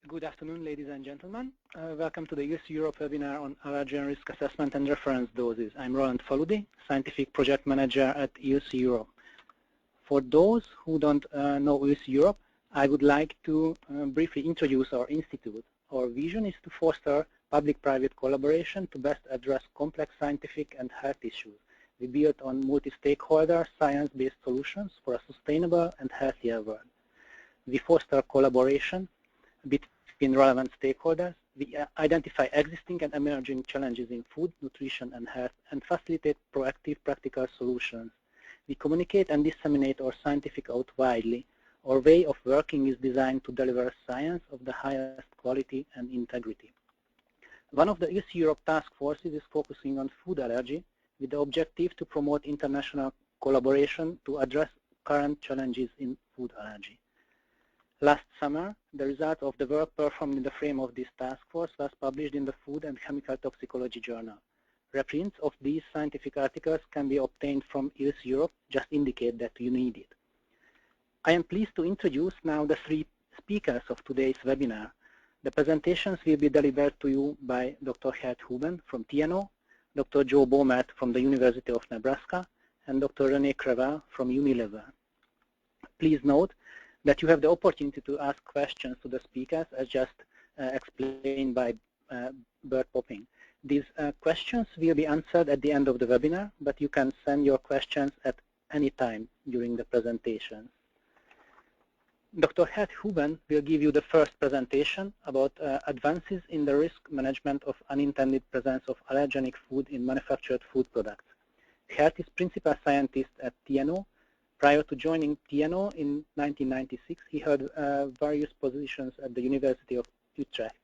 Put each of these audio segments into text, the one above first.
Good afternoon, ladies and gentlemen. Welcome to the ILSI Europe webinar on allergen risk assessment and reference doses. I'm Roland Faludi, Scientific Project Manager at ILSI Europe. For those who don't know ILSI Europe, I would like to briefly introduce our institute. Our vision is to foster public-private collaboration to best address complex scientific and health issues. We build on multi-stakeholder, science-based solutions for a sustainable and healthier world. We foster collaboration between relevant stakeholders. We identify existing and emerging challenges in food, nutrition, and health, and facilitate proactive practical solutions. We communicate and disseminate our scientific out widely. Our way of working is designed to deliver science of the highest quality and integrity. One of the ILSI Europe task forces is focusing on food allergy with the objective to promote international collaboration to address current challenges in food allergy. Last summer, the result of the work performed in the frame of this task force was published in the Food and Chemical Toxicology Journal. Reprints of these scientific articles can be obtained from ILSI Europe. Just indicate that you need it. I am pleased to introduce now the three speakers of today's webinar. The presentations will be delivered to you by Dr. Geert Houben from TNO, Dr. Joe Baumert from the University of Nebraska, and Dr. René Crevel from Unilever. Please note that you have the opportunity to ask questions to the speakers, as just explained by Bert Popping. These questions will be answered at the end of the webinar, but you can send your questions at any time during the presentation. Dr. Geert Houben will give you the first presentation about advances in the risk management of unintended presence of allergenic food in manufactured food products. Geert is principal scientist at TNO. Prior to joining TNO in 1996, he held various positions at the University of Utrecht.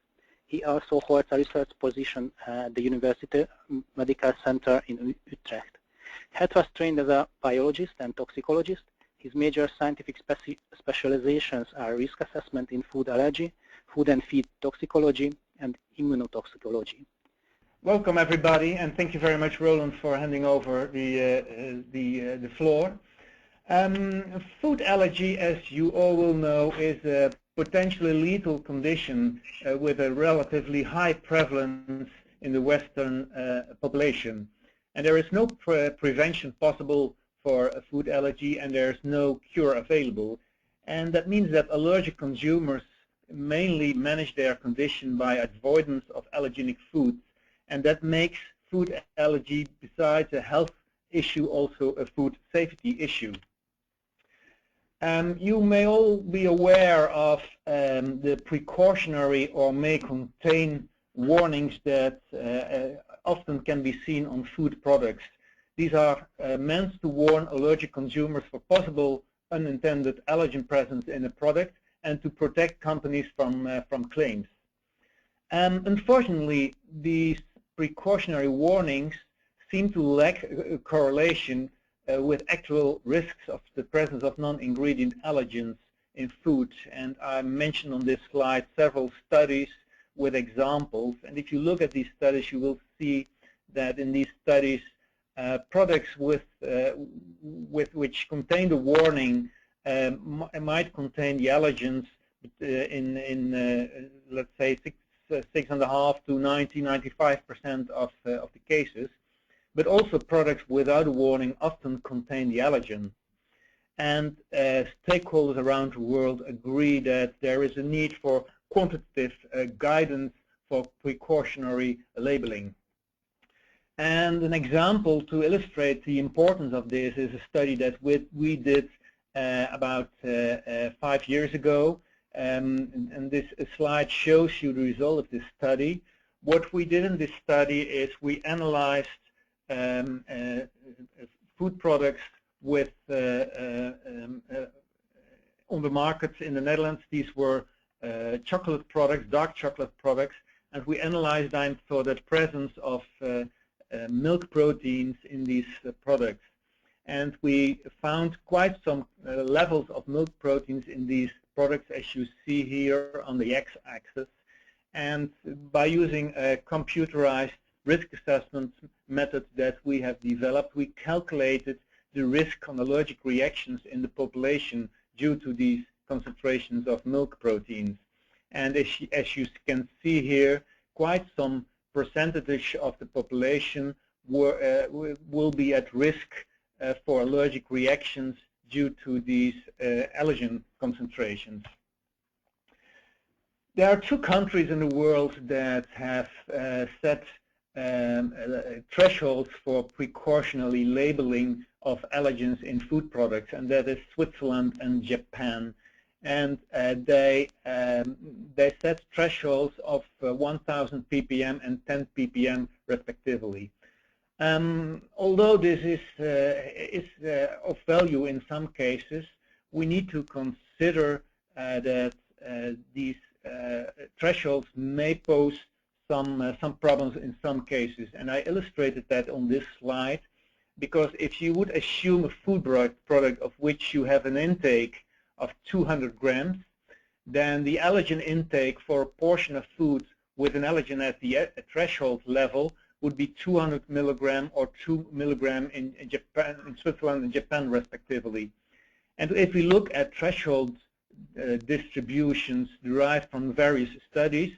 He also holds a research position at the University Medical Center in Utrecht. Geert was trained as a biologist and toxicologist. His major scientific specializations are risk assessment in food allergy, food and feed toxicology, and immunotoxicology. Welcome everybody, and thank you very much, Roland, for handing over the floor. Food allergy, as you all will know, is a potentially lethal condition with a relatively high prevalence in the Western population. And there is no prevention possible for a food allergy, and there is no cure available. And that means that allergic consumers mainly manage their condition by avoidance of allergenic foods, and that makes food allergy, besides a health issue, also a food safety issue. You may all be aware of the precautionary or may contain warnings that often can be seen on food products. These are meant to warn allergic consumers for possible unintended allergen presence in a product and to protect companies from claims. Unfortunately, these precautionary warnings seem to lack a correlation with actual risks of the presence of non-ingredient allergens in food. And I mentioned on this slide several studies with examples. And if you look at these studies, you will see that in these studies, products with which contain the warning might contain the allergens in let's say 6.5 to 95% of the cases. But also products without a warning often contain the allergen. And stakeholders around the world agree that there is a need for quantitative guidance for precautionary labeling. And an example to illustrate the importance of this is a study that we did about 5 years ago. And this slide shows you the result of this study. What we did in this study is we analyzed food products with on the markets in the Netherlands. These were chocolate products, dark chocolate products, and we analyzed them for the presence of milk proteins in these products. And we found quite some levels of milk proteins in these products, as you see here on the x-axis. And by using a computerized risk assessment method that we have developed, we calculated the risk on allergic reactions in the population due to these concentrations of milk proteins. And as you can see here, quite some percentage of the population will be at risk for allergic reactions due to these allergen concentrations. There are 2 countries in the world that have set thresholds for precautionary labeling of allergens in food products, and that is Switzerland and Japan. And they set thresholds of 1,000 ppm and 10 ppm respectively. Although this is of value in some cases, we need to consider that these thresholds may pose some problems in some cases, and I illustrated that on this slide, because if you would assume a food product of which you have an intake of 200 grams, then the allergen intake for a portion of food with an allergen at the threshold level would be 200 milligram or 2 milligram in Japan, in Switzerland and Japan respectively. And if we look at threshold distributions derived from various studies,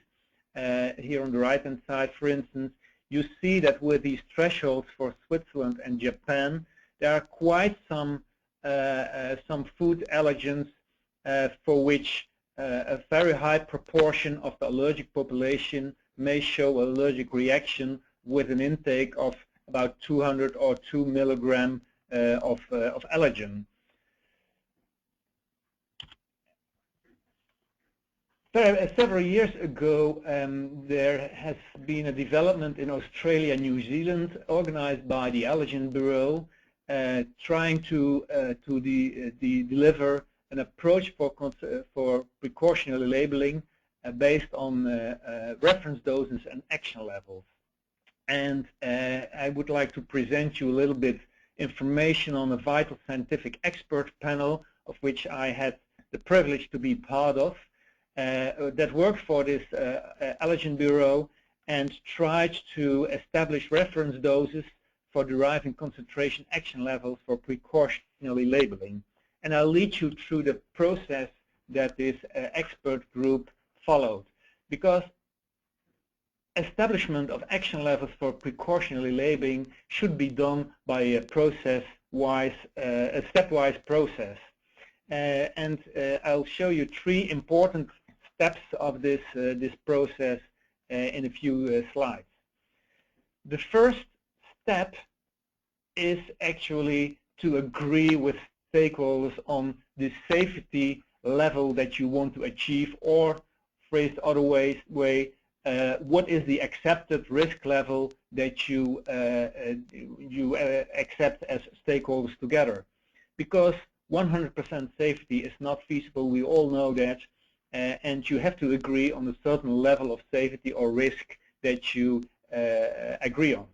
here on the right-hand side, for instance, you see that with these thresholds for Switzerland and Japan, there are quite some food allergens for which a very high proportion of the allergic population may show allergic reaction with an intake of about 200 or 2 milligram of allergen. Several years ago, there has been a development in Australia and New Zealand organized by the Allergen Bureau, trying to deliver an approach for precautionary labeling based on reference doses and action levels. And I would like to present you a little bit information on a vital scientific expert panel of which I had the privilege to be part of, that worked for this Allergen Bureau and tried to establish reference doses for deriving concentration action levels for precautionary labeling. And I'll lead you through the process that this expert group followed, because establishment of action levels for precautionary labeling should be done by a stepwise process. And I'll show you 3 important steps of this process in a few slides. The first step is actually to agree with stakeholders on the safety level that you want to achieve, or phrased other way, what is the accepted risk level that you accept as stakeholders together. Because 100% safety is not feasible, we all know that, and you have to agree on a certain level of safety or risk that you agree on.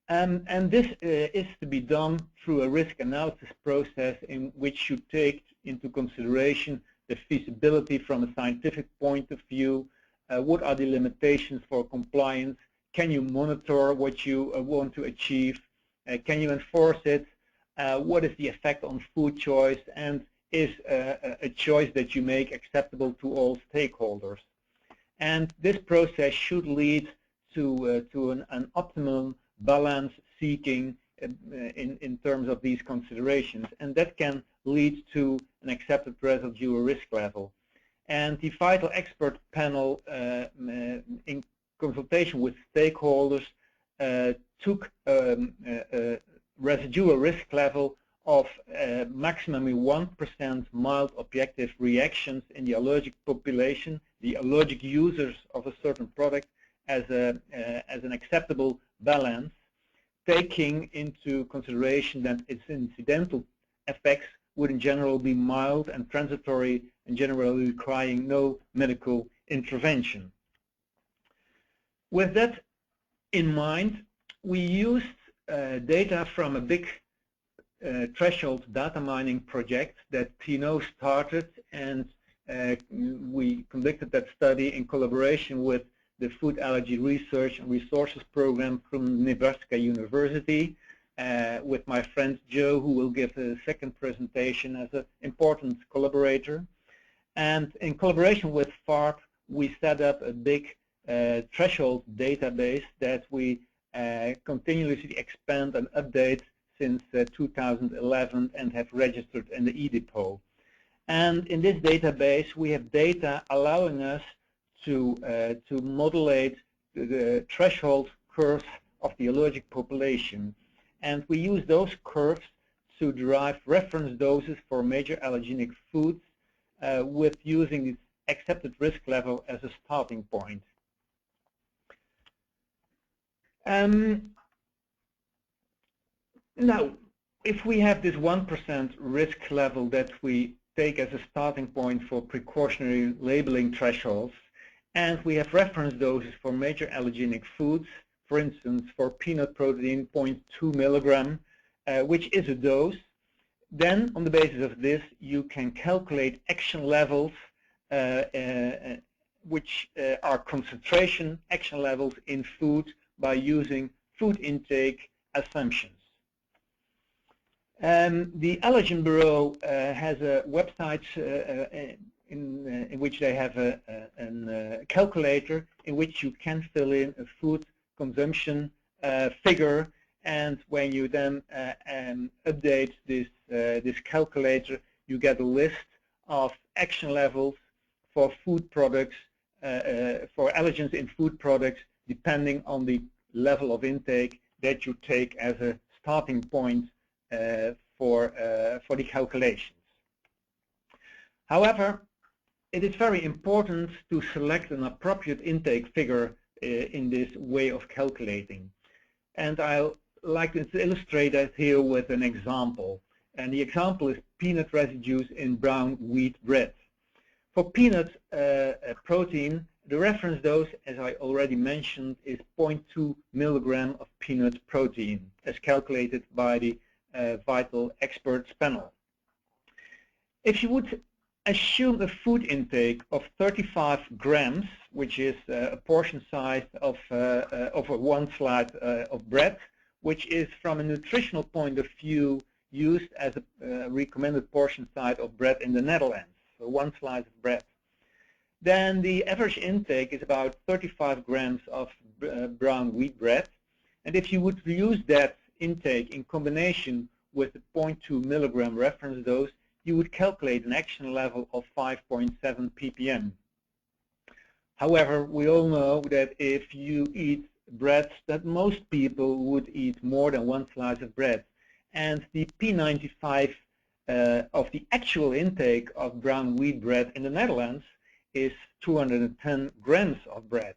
And this is to be done through a risk analysis process in which you take into consideration the feasibility from a scientific point of view, what are the limitations for compliance, can you monitor what you want to achieve, can you enforce it, what is the effect on food choice, and is a choice that you make acceptable to all stakeholders. And this process should lead to an optimum balance seeking in terms of these considerations, and that can lead to an accepted residual risk level. And the vital expert panel, in consultation with stakeholders, took a residual risk level of maximally 1% mild objective reactions in the allergic population, the allergic users of a certain product, as an acceptable balance, taking into consideration that its incidental effects would in general be mild and transitory and generally requiring no medical intervention. With that in mind, we used data from a big threshold data mining project that Tino started, and we conducted that study in collaboration with the Food Allergy Research and Resources Program from Nebraska University, with my friend Joe, who will give a second presentation as an important collaborator. And in collaboration with FARRP, we set up a big threshold database that we continuously expand and update since 2011 and have registered in the eDepot. And in this database, we have data allowing us to modulate the threshold curves of the allergic population. And we use those curves to derive reference doses for major allergenic foods with using its accepted risk level as a starting point. Now, if we have this 1% risk level that we take as a starting point for precautionary labeling thresholds, and we have reference doses for major allergenic foods, for instance, for peanut protein 0.2 milligram, which is a dose, then on the basis of this, you can calculate action levels, which are concentration action levels in food by using food intake assumptions. The Allergen Bureau has a website in which they have a calculator in which you can fill in a food consumption figure, and when you then update this calculator, you get a list of action levels for food products, for allergens in food products, depending on the level of intake that you take as a starting point for the calculations. However, it is very important to select an appropriate intake figure in this way of calculating. And I'll like to illustrate that here with an example. And the example is peanut residues in brown wheat bread. For peanut protein, the reference dose, as I already mentioned, is 0.2 milligram of peanut protein, as calculated by the Vital Experts panel. If you would assume a food intake of 35 grams, which is a portion size of one slice of bread, which is from a nutritional point of view used as a recommended portion size of bread in the Netherlands, so one slice of bread, then the average intake is about 35 grams of brown wheat bread. And if you would use that intake in combination with the 0.2 milligram reference dose, you would calculate an action level of 5.7 ppm. However, we all know that if you eat bread, that most people would eat more than one slice of bread. And the P95 of the actual intake of brown wheat bread in the Netherlands is 210 grams of bread.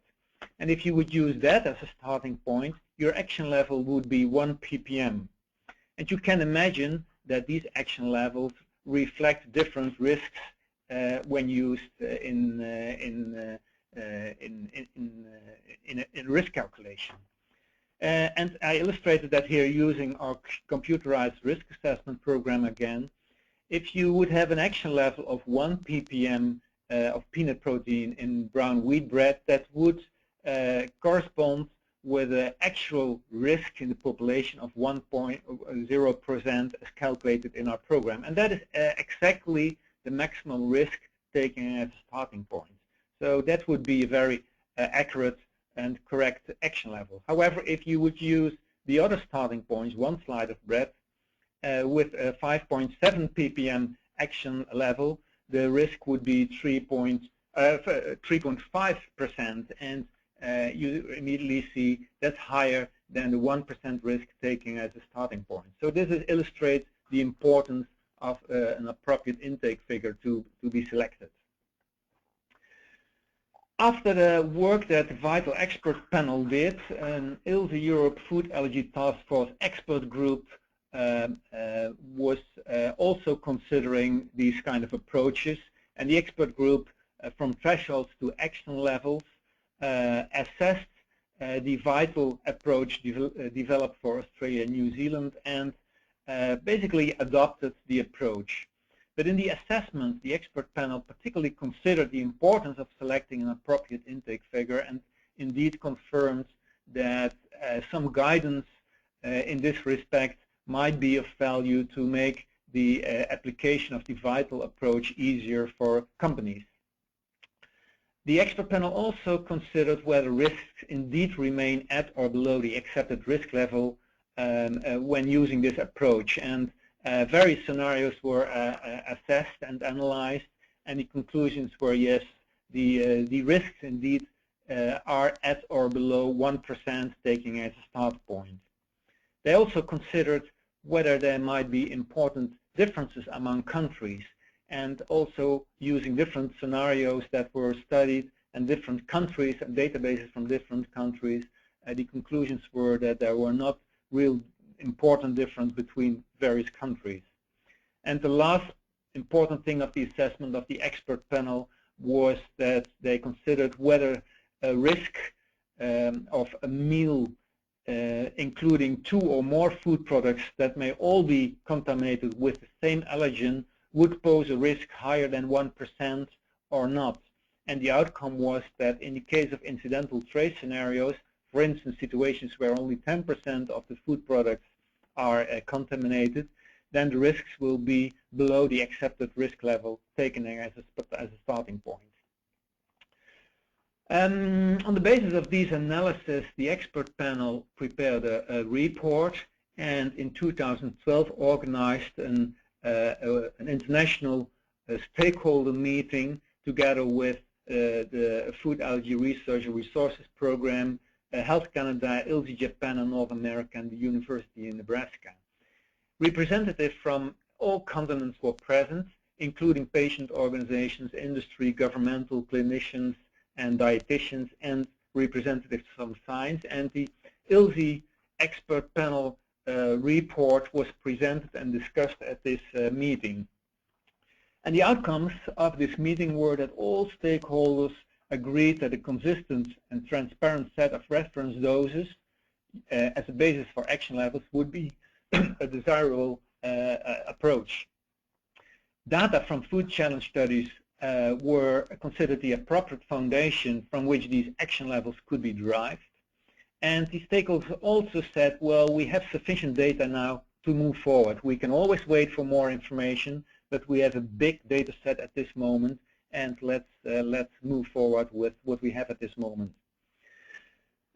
And if you would use that as a starting point, your action level would be 1 ppm. And you can imagine that these action levels reflect different risks when used in risk calculation. And I illustrated that here using our computerized risk assessment program again. If you would have an action level of 1 ppm of peanut protein in brown wheat bread, that would correspond with an actual risk in the population of 1.0% as calculated in our program. And that is exactly the maximum risk taken as a starting point. So that would be a very accurate and correct action level. However, if you would use the other starting points, one slice of bread, with a 5.7 ppm action level, the risk would be 3.5%, and you immediately see that's higher than the 1% risk taking as a starting point. So this illustrates the importance of an appropriate intake figure to be selected. After the work that the Vital Expert panel did, an ILSI Europe Food Allergy Task Force expert group was also considering these kind of approaches, and the expert group from thresholds to action levels assessed the Vital approach developed for Australia and New Zealand, and basically adopted the approach. But in the assessment, the expert panel particularly considered the importance of selecting an appropriate intake figure, and indeed confirmed that some guidance in this respect might be of value to make the application of the vital approach easier for companies. The expert panel also considered whether risks indeed remain at or below the accepted risk level when using this approach, and various scenarios were assessed and analyzed, and the conclusions were yes, the risks indeed are at or below 1%, taking as a start point. They also considered whether there might be important differences among countries, and also using different scenarios that were studied and different countries and databases from different countries, the conclusions were that there were not real important difference between various countries. And the last important thing of the assessment of the expert panel was that they considered whether a risk of a meal including 2 or more food products that may all be contaminated with the same allergen would pose a risk higher than 1% or not. And the outcome was that in the case of incidental trace scenarios, for instance, situations where only 10% of the food products are contaminated, then the risks will be below the accepted risk level taken as a starting point. On the basis of these analyses, the expert panel prepared a report, and in 2012 organized an international stakeholder meeting together with the Food Allergy Research and Resources Program, Health Canada, ILSI Japan and North America, and the University in Nebraska. Representatives from all continents were present, including patient organizations, industry, governmental, clinicians, and dietitians, and representatives from science. And the ILSI expert panel report was presented and discussed at this meeting. And the outcomes of this meeting were that all stakeholders agreed that a consistent and transparent set of reference doses as a basis for action levels would be a desirable approach. Data from food challenge studies were considered the appropriate foundation from which these action levels could be derived. And the stakeholders also said, well, we have sufficient data now to move forward. We can always wait for more information, but we have a big data set at this moment, and let's move forward with what we have at this moment.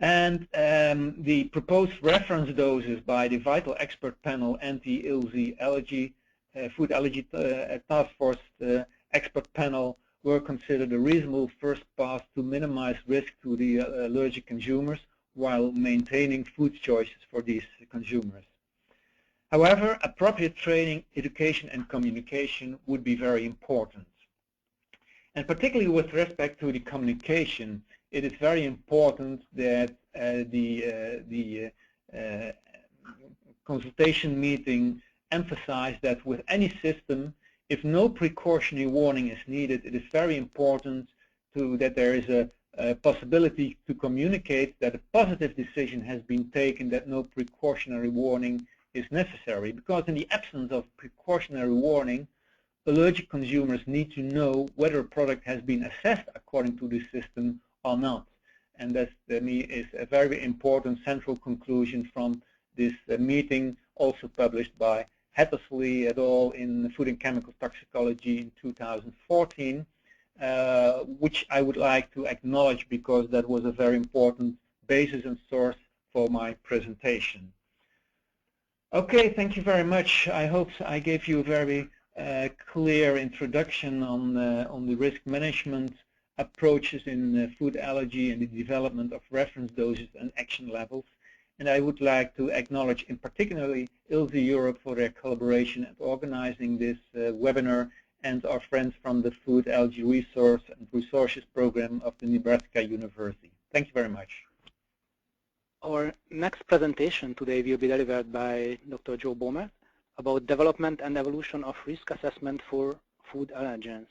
And the proposed reference doses by the Vital Expert Panel and the ILSI Allergy, Food Allergy Task Force Expert Panel were considered a reasonable first pass to minimize risk to the allergic consumers while maintaining food choices for these consumers. However, appropriate training, education, and communication would be very important. And particularly with respect to the communication, it is very important that the consultation meeting emphasized that with any system, if no precautionary warning is needed, it is very important that there is a possibility to communicate that a positive decision has been taken, that no precautionary warning is necessary. Because in the absence of precautionary warning, allergic consumers need to know whether a product has been assessed according to this system or not. And that, to me, is a very important central conclusion from this meeting, also published by Hattersley et al. In Food and Chemical Toxicology in 2014, which I would like to acknowledge because that was a very important basis and source for my presentation. Okay, thank you very much. I hope I gave you a very clear introduction on the risk management approaches in food allergy and the development of reference doses and action levels. And I would like to acknowledge in particularly ILSI Europe for their collaboration and organizing this webinar, and our friends from the Food Allergy Resource and Resources Program of the Nebraska University. Thank you very much. Our next presentation today will be delivered by Dr. Joe Baumert about development and evolution of risk assessment for food allergens.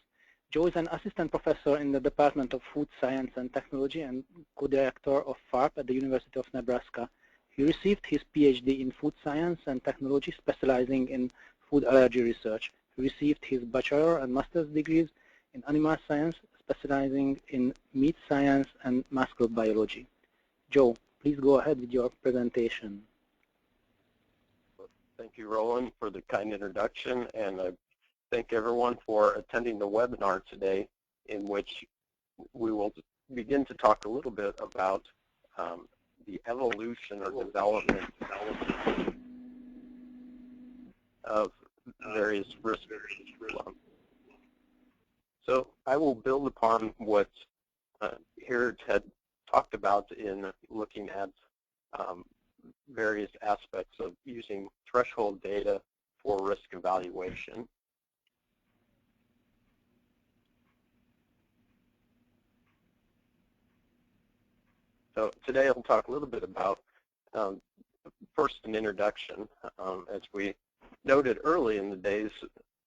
Joe is an assistant professor in the Department of Food Science and Technology and co-director of FARRP at the University of Nebraska. He received his PhD in food science and technology, specializing in food allergy research. He received his bachelor and master's degrees in animal science, specializing in meat science and microbiology. Joe, please go ahead with your presentation. Thank you, Roland, for the kind introduction, and I thank everyone for attending the webinar today, in which we will begin to talk a little bit about the evolution or development of various risk. So I will build upon what Geert had talked about in looking at various aspects of using threshold data for risk evaluation. So today I'll talk a little bit about first an introduction. As we noted early in the days,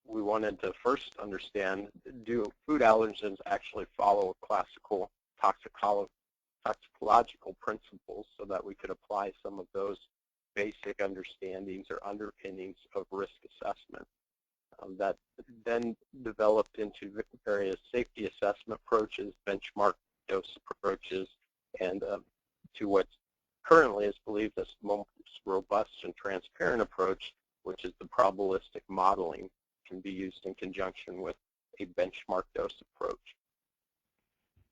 we wanted to first understand, do food allergens actually follow classical toxicological principles so that we could apply some of those basic understandings or underpinnings of risk assessment. That then developed into various safety assessment approaches, benchmark dose approaches, and to what currently is believed as the most robust and transparent approach, which is the probabilistic modeling, can be used in conjunction with a benchmark dose approach.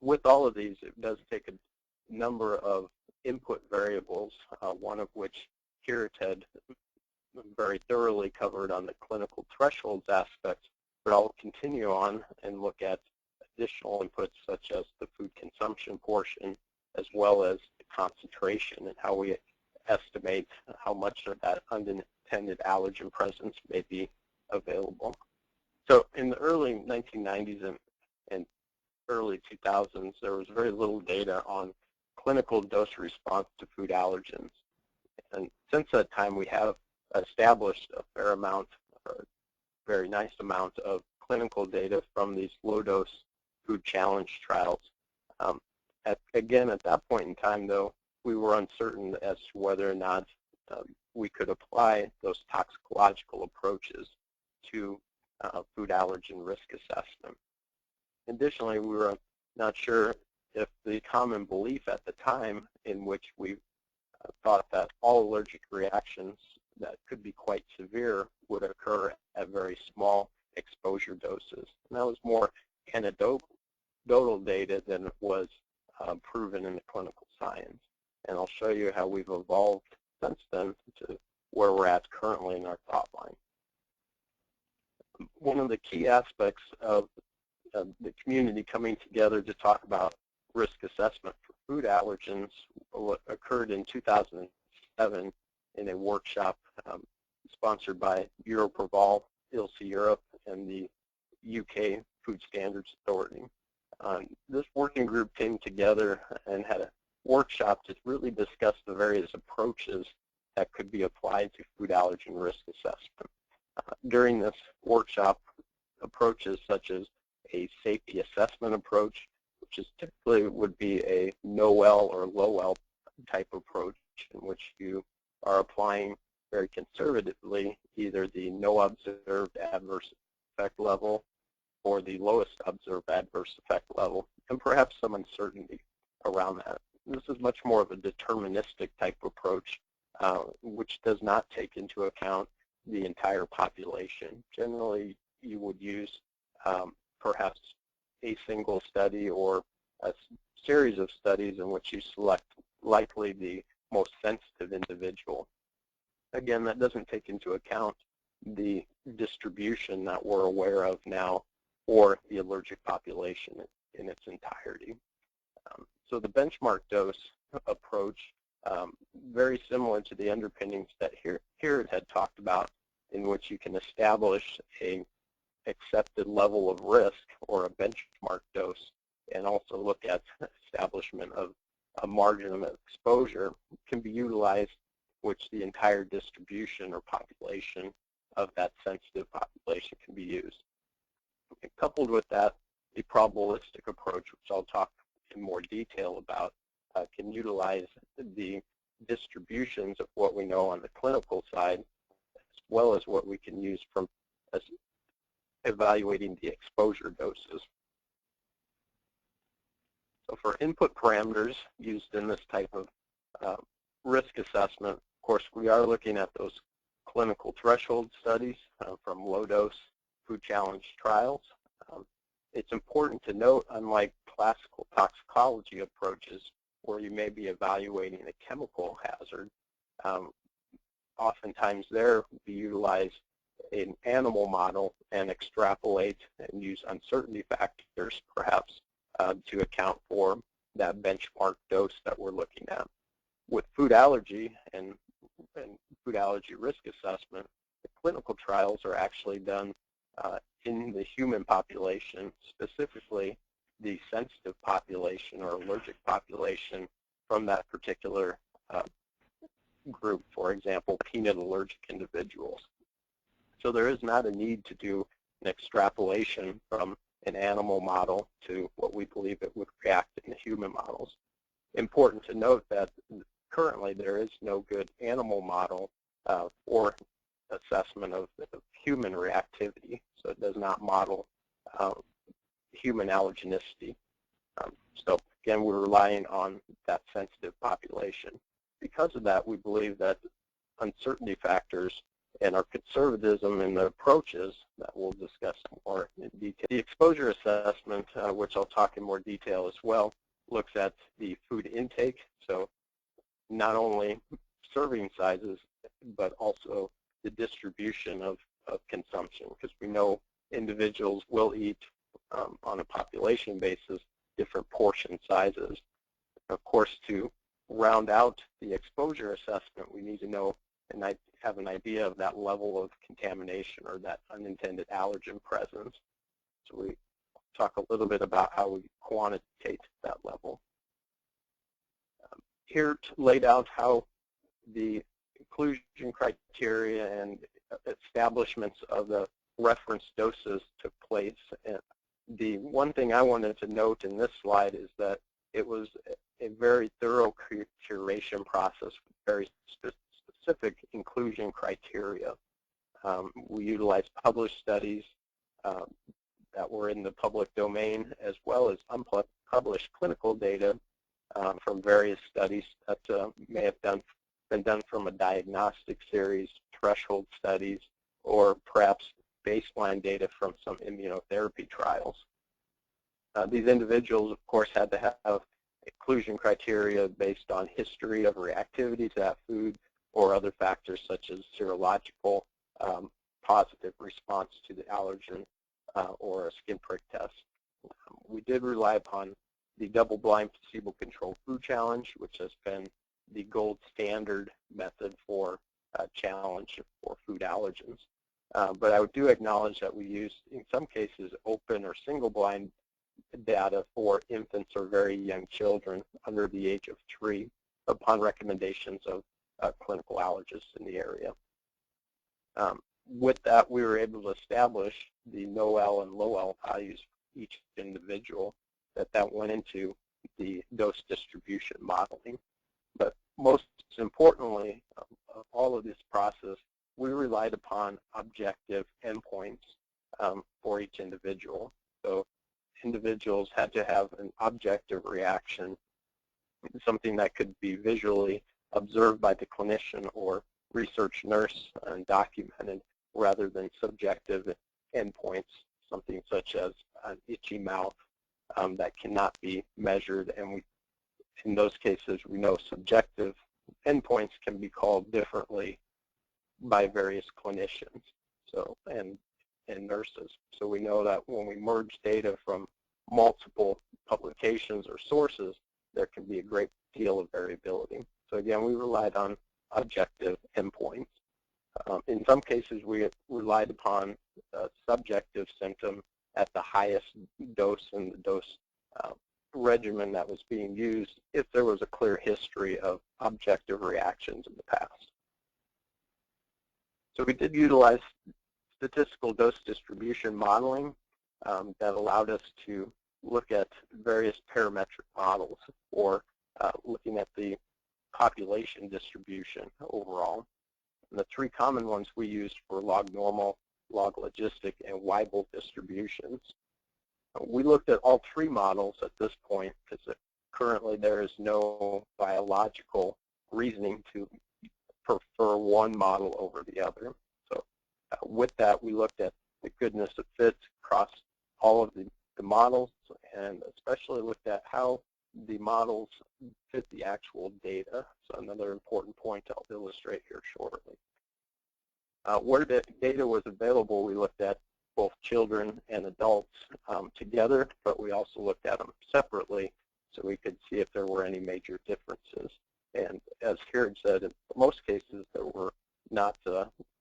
With all of these, it does take a number of input variables, one of which Geert had very thoroughly covered on the clinical thresholds aspect, but I'll continue on and look at additional inputs such as the food consumption portion, as well as the concentration and how we estimate how much of that unintended allergen presence may be available. So in the early 1990s and early 2000s, there was very little data on clinical dose response to food allergens. And since that time, we have established a fair amount, or a very nice amount of clinical data from these low-dose food challenge trials. Again, at that point in time, though, we were uncertain as to whether or not we could apply those toxicological approaches to food allergen risk assessment. Additionally, we were not sure if the common belief at the time, in which we thought that all allergic reactions that could be quite severe would occur at very small exposure doses. And that was more anecdotal data than it was proven in the clinical science. And I'll show you how we've evolved since then to where we're at currently in our thought line. One of the key aspects of the community coming together to talk about risk assessment for food allergens occurred in 2007 in a workshop sponsored by Europroval, ILSI Europe, and the UK Food Standards Authority. This working group came together and had a workshop to really discuss the various approaches that could be applied to food allergen risk assessment. During this workshop, approaches such as a safety assessment approach, which is typically would be a no-well or low-well type approach, in which you are applying very conservatively either the no observed adverse effect level or the lowest observed adverse effect level, and perhaps some uncertainty around that. This is much more of a deterministic type approach, which does not take into account the entire population. Generally, you would use perhaps a single study or a series of studies in which you select likely the most sensitive individual. Again, that doesn't take into account the distribution that we're aware of now or the allergic population in its entirety. So the benchmark dose approach, very similar to the underpinnings that Geert had talked about, in which you can establish a accepted level of risk or a benchmark dose, and also look at establishment of a margin of exposure, can be utilized, which the entire distribution or population of that sensitive population can be used. And coupled with that, the probabilistic approach, which I'll talk in more detail about, can utilize the distributions of what we know on the clinical side, as well as what we can use from evaluating the exposure doses. So for input parameters used in this type of risk assessment, of course, we are looking at those clinical threshold studies from low-dose food challenge trials. It's important to note, unlike classical toxicology approaches where you may be evaluating a chemical hazard, oftentimes there we utilize an animal model and extrapolate and use uncertainty factors perhaps to account for that benchmark dose that we're looking at. With food allergy and food allergy risk assessment, the clinical trials are actually done in the human population, specifically the sensitive population or allergic population from that particular group, for example, peanut allergic individuals. So there is not a need to do an extrapolation from an animal model to what we believe it would react in the human models. Important to note that currently there is no good animal model for assessment of human reactivity, so it does not model human allergenicity. So again, we're relying on that sensitive population. Because of that, we believe that uncertainty factors and our conservatism in the approaches that we'll discuss more in detail. The exposure assessment, which I'll talk in more detail as well, looks at the food intake, so not only serving sizes, but also the distribution of consumption, because we know individuals will eat on a population basis different portion sizes. Of course, to round out the exposure assessment, we need to know and have an idea of that level of contamination or that unintended allergen presence. So we talk a little bit about how we quantitate that level. Here laid out how the inclusion criteria and establishments of the reference doses took place. And the one thing I wanted to note in this slide is that it was a very thorough curation process with very specific inclusion criteria. We utilized published studies that were in the public domain, as well as unpublished clinical data from various studies that may have been done from a diagnostic series, threshold studies, or perhaps baseline data from some immunotherapy trials. These individuals, of course, had to have inclusion criteria based on history of reactivity to that food or other factors such as serological positive response to the allergen or a skin prick test. We did rely upon the double-blind placebo-controlled food challenge, which has been the gold standard method for challenge for food allergens. But I do acknowledge that we used, in some cases, open or single-blind data for infants or very young children under the age of 3 upon recommendations of clinical allergists in the area. With that, we were able to establish the NOEL and LOEL values for each individual that went into the dose distribution modeling. But most importantly, of all of this process, we relied upon objective endpoints for each individual. So individuals had to have an objective reaction, something that could be visually observed by the clinician or research nurse and documented, rather than subjective endpoints, something such as an itchy mouth that cannot be measured. And in those cases, we know subjective endpoints can be called differently by various clinicians and nurses. So we know that when we merge data from multiple publications or sources, there can be a great deal of variability. So again, we relied on objective endpoints. In some cases, we relied upon a subjective symptom at the highest dose in the dose regimen that was being used if there was a clear history of objective reactions in the past. So we did utilize statistical dose distribution modeling that allowed us to look at various parametric models for looking at the population distribution overall. And the 3 common ones we used were log normal, log logistic, and Weibull distributions. We looked at all 3 models at this point because currently there is no biological reasoning to prefer one model over the other. So with that, we looked at the goodness of fit across all of the models, and especially looked at how the models fit the actual data. So another important point I'll illustrate here shortly. Where the data was available, we looked at both children and adults together, but we also looked at them separately so we could see if there were any major differences. And as Geert said, in most cases there were not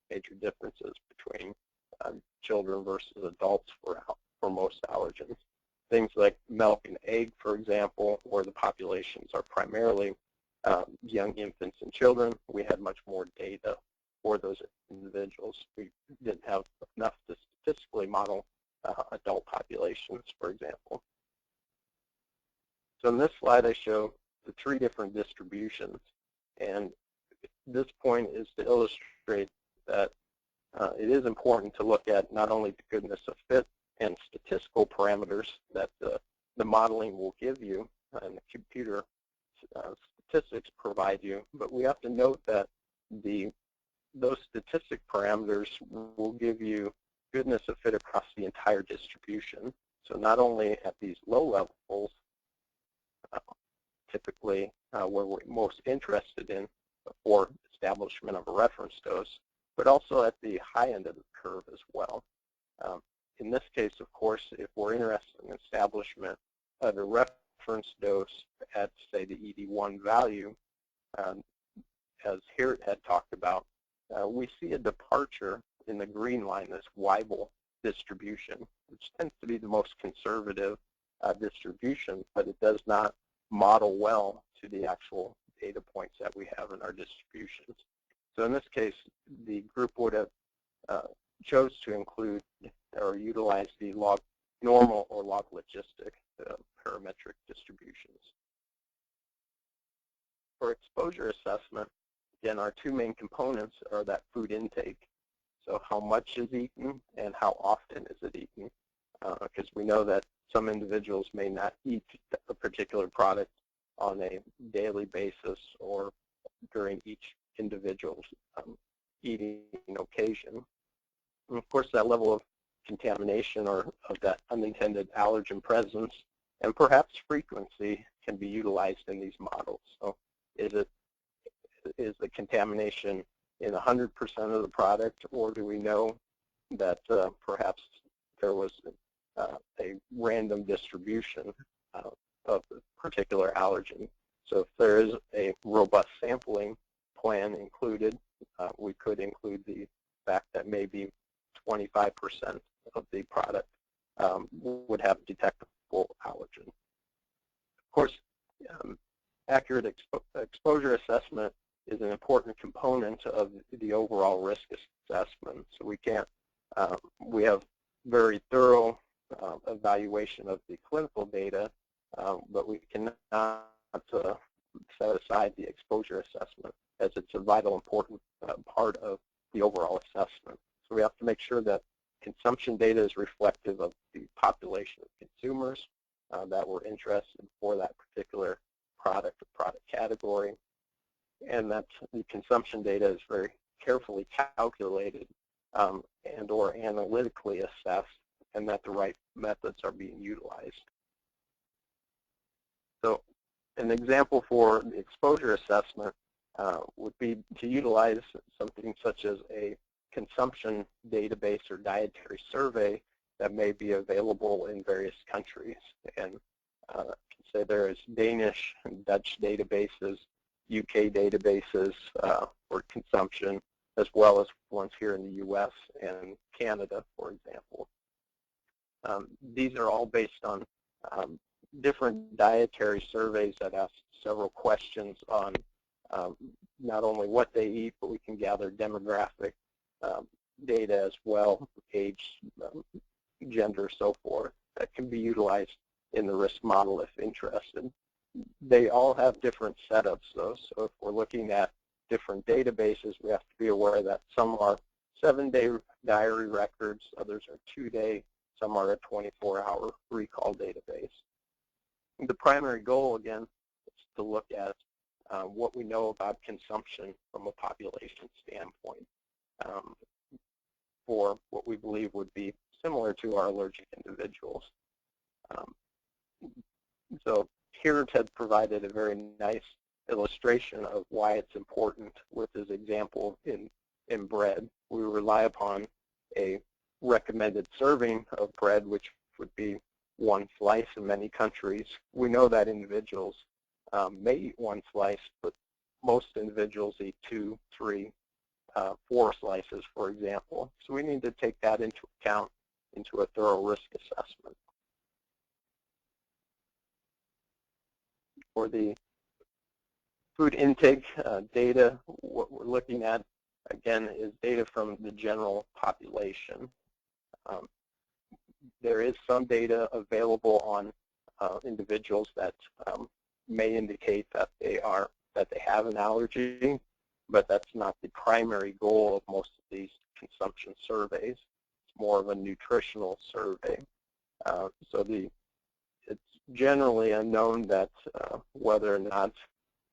major differences between children versus adults for most allergens. Things like milk and egg, for example, where the populations are primarily young infants and children, we had much more data for those individuals. We didn't have enough to statistically model adult populations, for example. So in this slide, I show the 3 different distributions, and this point is to illustrate that it is important to look at not only the goodness of fit and statistical parameters that the modeling will give you and the computer statistics provide you, but we have to note that those statistic parameters will give you goodness of fit across the entire distribution. So not only at these low levels, typically where we're most interested in for establishment of a reference dose, but also at the high end of the curve as well. In this case, of course, if we're interested in establishment of a reference dose at, say, the ED1 value, as Geert had talked about, we see a departure in the green line, this Weibull distribution, which tends to be the most conservative distribution, but it does not model well to the actual data points that we have in our distributions. So in this case, the group would have chose to include or utilize the log normal or log logistic parametric distributions. For exposure assessment, again, our 2 main components are that food intake. So how much is eaten and how often is it eaten? Because we know that some individuals may not eat a particular product on a daily basis or during each individual's eating occasion. And of course, that level of contamination or of that unintended allergen presence and perhaps frequency can be utilized in these models. So is the contamination in 100% of the product, or do we know that perhaps there was a random distribution of a particular allergen? So if there is a robust sampling plan included, we could include the fact that maybe 25% of the product would have detectable allergen. Of course, accurate exposure assessment is an important component of the overall risk assessment. So we have very thorough evaluation of the clinical data, but we cannot set aside the exposure assessment as it's a vital important part of the overall assessment. So we have to make sure that consumption data is reflective of the population of consumers that were interested for that particular product or product category, and that the consumption data is very carefully calculated and or analytically assessed, and that the right methods are being utilized. So an example for the exposure assessment would be to utilize something such as a consumption database or dietary survey that may be available in various countries. And say there is Danish and Dutch databases, UK databases for consumption, as well as ones here in the US and Canada, for example. These are all based on different dietary surveys that ask several questions on not only what they eat, but we can gather demographic data as well, age, gender, so forth, that can be utilized in the risk model if interested. They all have different setups, though, so if we're looking at different databases, we have to be aware that some are 7-day diary records, others are 2-day, some are a 24-hour recall database. The primary goal, again, is to look at what we know about consumption from a population standpoint for what we believe would be similar to our allergic individuals. So here Ted provided a very nice illustration of why it's important with his example in bread. We rely upon a recommended serving of bread, which would be 1 slice in many countries. We know that individuals may eat 1 slice, but most individuals eat 2, 3, 4 slices, for example. So we need to take that into account into a thorough risk assessment. For the food intake data, what we're looking at, again, is data from the general population. There is some data available on individuals that may indicate that they have an allergy, but that's not the primary goal of most of these consumption surveys. It's more of a nutritional survey. So it's generally unknown that whether or not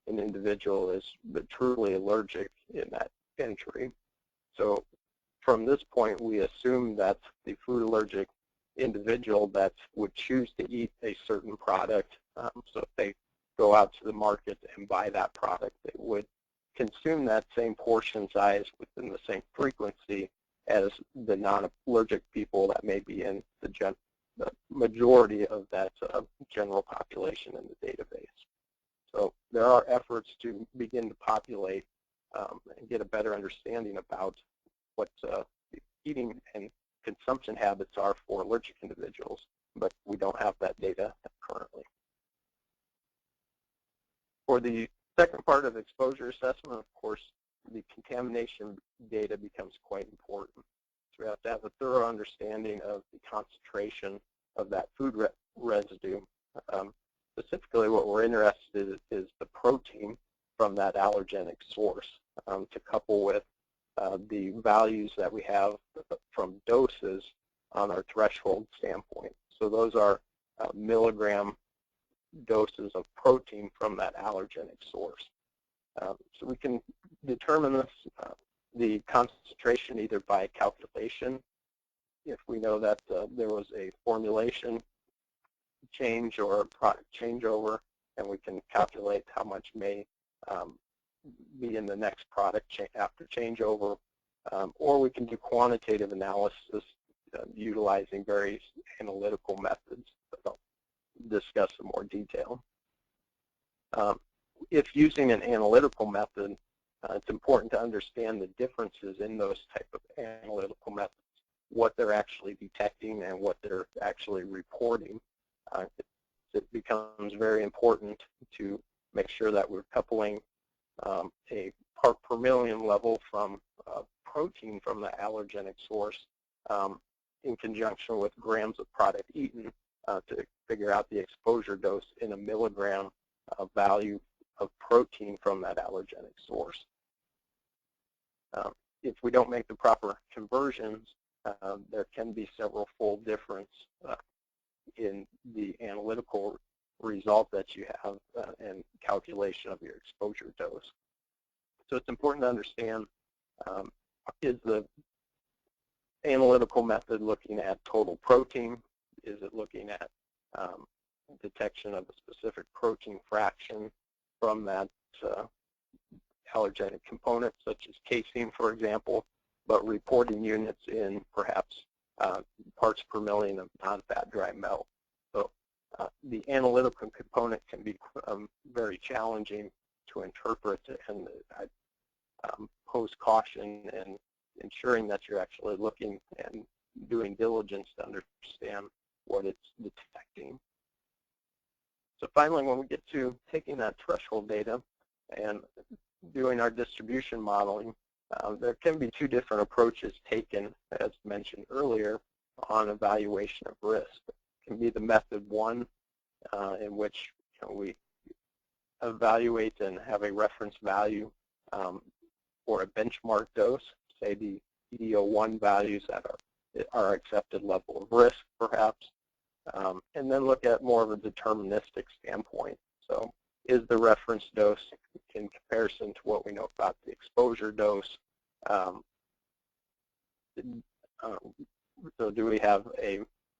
an individual is truly allergic in that entry. So from this point, we assume that the food allergic individual that would choose to eat a certain product, so if they go out to the market and buy that product, they would consume that same portion size within the same frequency as the non-allergic people that may be in the majority of that general population in the database. So there are efforts to begin to populate and get a better understanding about what eating and consumption habits are for allergic individuals, but we don't have that data currently. For the second part of exposure assessment, of course, the contamination data becomes quite important. So we have to have a thorough understanding of the concentration of that food residue. Specifically, what we're interested in is the protein from that allergenic source to couple with the values that we have from doses on our threshold standpoint. So those are milligram doses of protein from that allergenic source. So we can determine this, the concentration either by calculation, if we know that there was a formulation change or a product changeover, and we can calculate how much may be in the next product after changeover, or we can do quantitative analysis utilizing various analytical methods that I'll discuss in more detail. If using an analytical method, it's important to understand the differences in those type of analytical methods, what they're actually detecting and what they're actually reporting. It becomes very important to make sure that we're coupling a part per million level from protein from the allergenic source in conjunction with grams of product eaten to figure out the exposure dose in a milligram value of protein from that allergenic source. If we don't make the proper conversions, there can be several fold difference in the analytical result that you have and calculation of your exposure dose. So it's important to understand, is the analytical method looking at total protein? Is it looking at detection of a specific protein fraction from that allergenic component, such as casein, for example, but reporting units in perhaps parts per million of non-fat dry melt? So the analytical component can be very challenging to interpret, and I pose caution in ensuring that you're actually looking and doing diligence to understand what it's detecting. So finally, when we get to taking that threshold data and doing our distribution modeling, there can be two different approaches taken, as mentioned earlier, on evaluation of risk. It can be the method one, in which we evaluate and have a reference value for a benchmark dose, say the EDO1 values that are accepted level of risk, perhaps, and then look at more of a deterministic standpoint. So is the reference dose in comparison to what we know about the exposure dose. So do we have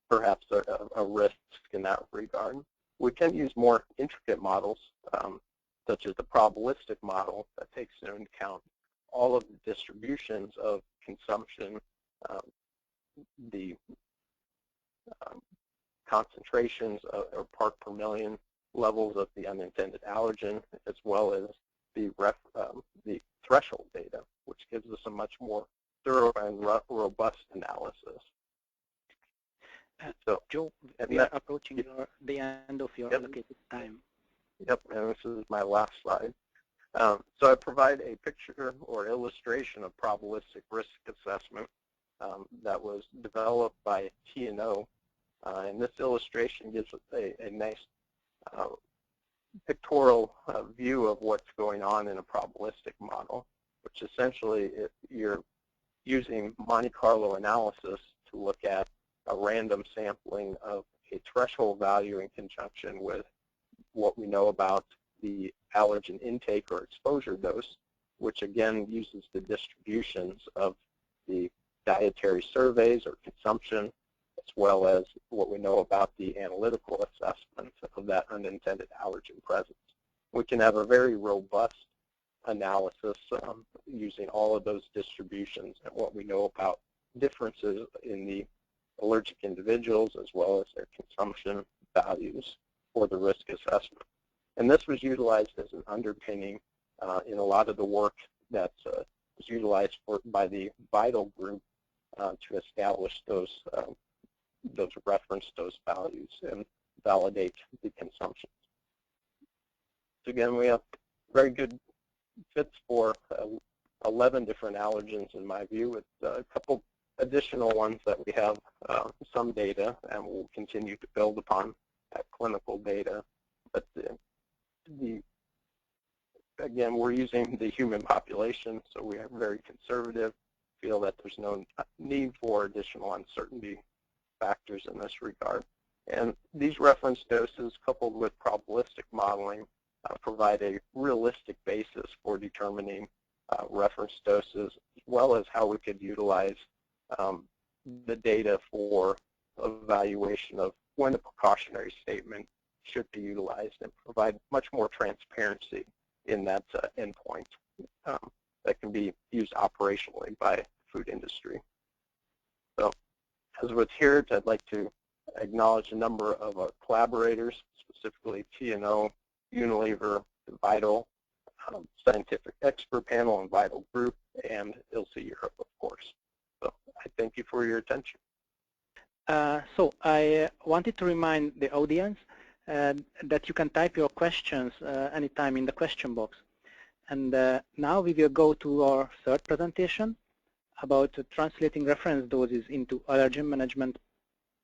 perhaps a risk in that regard? We can use more intricate models, such as the probabilistic model that takes into account all of the distributions of consumption, the concentrations or part per million levels of the unintended allergen, as well as the threshold data, which gives us a much more thorough and robust analysis. So, Joe, we are approaching the end of your allocated time. Yep, and this is my last slide. So I provide a picture or illustration of probabilistic risk assessment that was developed by T&O. And this illustration gives us a nice pictorial view of what's going on in a probabilistic model, which essentially you're using Monte Carlo analysis to look at a random sampling of a threshold value in conjunction with what we know about the allergen intake or exposure dose, which again uses the distributions of the dietary surveys or consumption, as well as what we know about the analytical assessment of that unintended allergen presence. We can have a very robust analysis using all of those distributions and what we know about differences in the allergic individuals as well as their consumption values for the risk assessment. And this was utilized as an underpinning in a lot of the work that was utilized by the VITAL group to establish those reference dose values and validate the consumption. So again, we have very good fits for 11 different allergens in my view, with a couple additional ones that we have some data and we'll continue to build upon that clinical data. But again, we're using the human population, so we are very conservative, feel that there's no need for additional uncertainty factors in this regard. And these reference doses coupled with probabilistic modeling provide a realistic basis for determining reference doses, as well as how we could utilize the data for evaluation of when a precautionary statement should be utilized and provide much more transparency in that endpoint that can be used operationally by the food industry. So as with Geert, I'd like to acknowledge a number of our collaborators, specifically T&O, Unilever, VITAL, Scientific Expert Panel and VITAL Group, and ILSI Europe, of course. So I thank you for your attention. So I wanted to remind the audience that you can type your questions anytime in the question box. And now we will go to our third presentation about translating reference doses into allergen management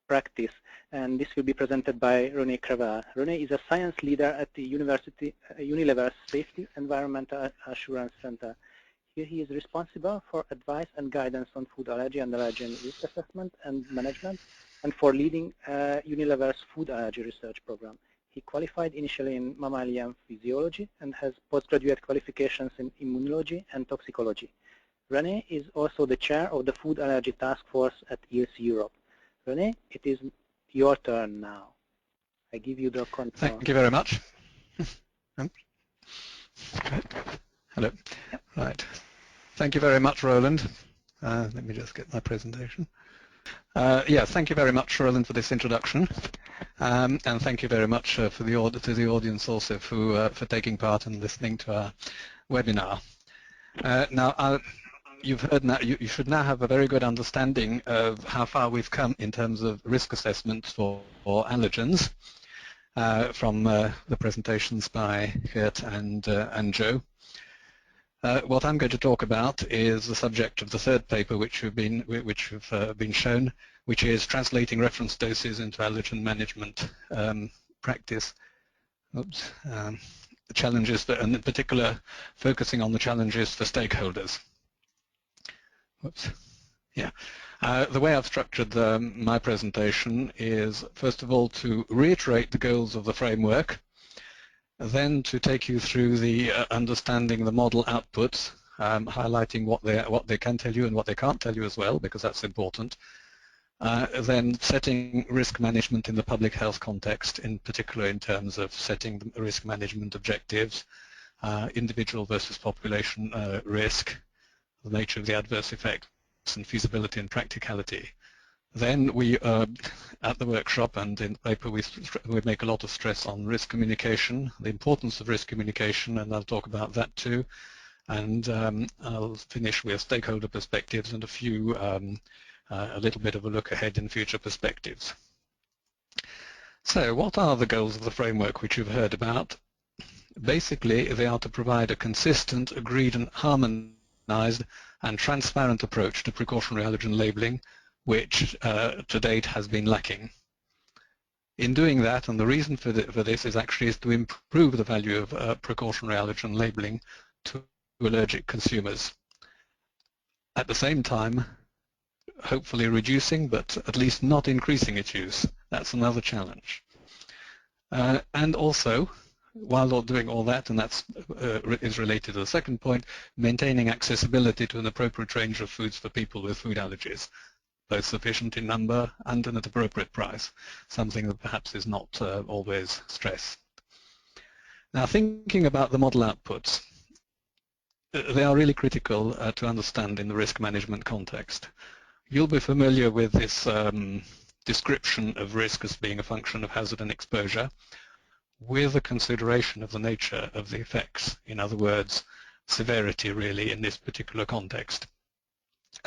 practice. And this will be presented by René Crevel. René is a science leader at the Unilever Safety Environmental Assurance Center. Here he is responsible for advice and guidance on food allergy and allergen risk assessment and management, and for leading Unilever's food allergy research program. He qualified initially in mammalian physiology and has postgraduate qualifications in immunology and toxicology. René is also the chair of the Food Allergy Task Force at ILSI Europe. René, it is your turn now. I give you the control. Thank you very much. Hello. Yep. Right. Thank you very much, Roland. Let me just get my presentation. Yes, thank you very much, Roland, for this introduction, and thank you very much to the audience also for taking part and listening to our webinar. Now, you've heard now. You should now have a very good understanding of how far we've come in terms of risk assessment for allergens from the presentations by Geert and Joe. What I'm going to talk about is the subject of the third paper which have been shown, which is translating reference doses into allergen management practice. Oops, the challenges, and in particular focusing on the challenges for stakeholders. Whoops. Yeah. The way I've structured my presentation is, first of all, to reiterate the goals of the framework, then to take you through the understanding the model outputs, highlighting what they can tell you and what they can't tell you as well, because that's important. Then setting risk management in the public health context, in particular in terms of setting the risk management objectives, individual versus population risk, the nature of the adverse effects, and feasibility and practicality. Then we, at the workshop and in the paper, we make a lot of stress on risk communication, the importance of risk communication, and I'll talk about that too. And I'll finish with stakeholder perspectives and a little bit of a look ahead in future perspectives. So what are the goals of the framework which you've heard about? Basically, they are to provide a consistent, agreed and harmonized and transparent approach to precautionary allergen labeling, which to date has been lacking. In doing that, and the reason for this is to improve the value of precautionary allergen labeling to allergic consumers. At the same time, hopefully reducing, but at least not increasing its use. That's another challenge. And also, while doing all that, and that is related to the second point, maintaining accessibility to an appropriate range of foods for people with food allergies, both sufficient in number and at an appropriate price, something that perhaps is not always stressed. Now, thinking about the model outputs, they are really critical to understand in the risk management context. You'll be familiar with this description of risk as being a function of hazard and exposure, with a consideration of the nature of the effects, in other words, severity really in this particular context.